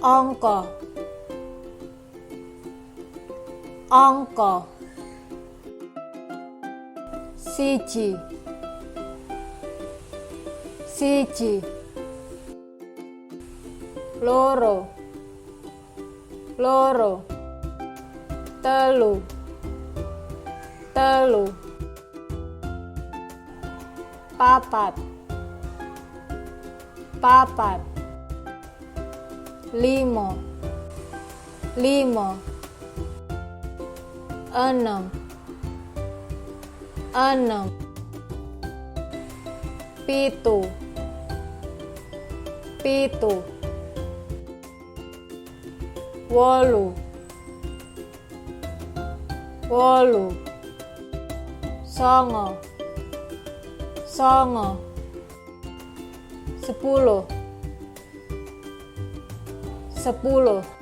angka, angka. Siji, siji. Loro, loro. Telu, telu. Papat, papat. Limo, limo. Enam, enam. Pitu, pitu. Wolu, wolu. Songo, songo. 10, 10.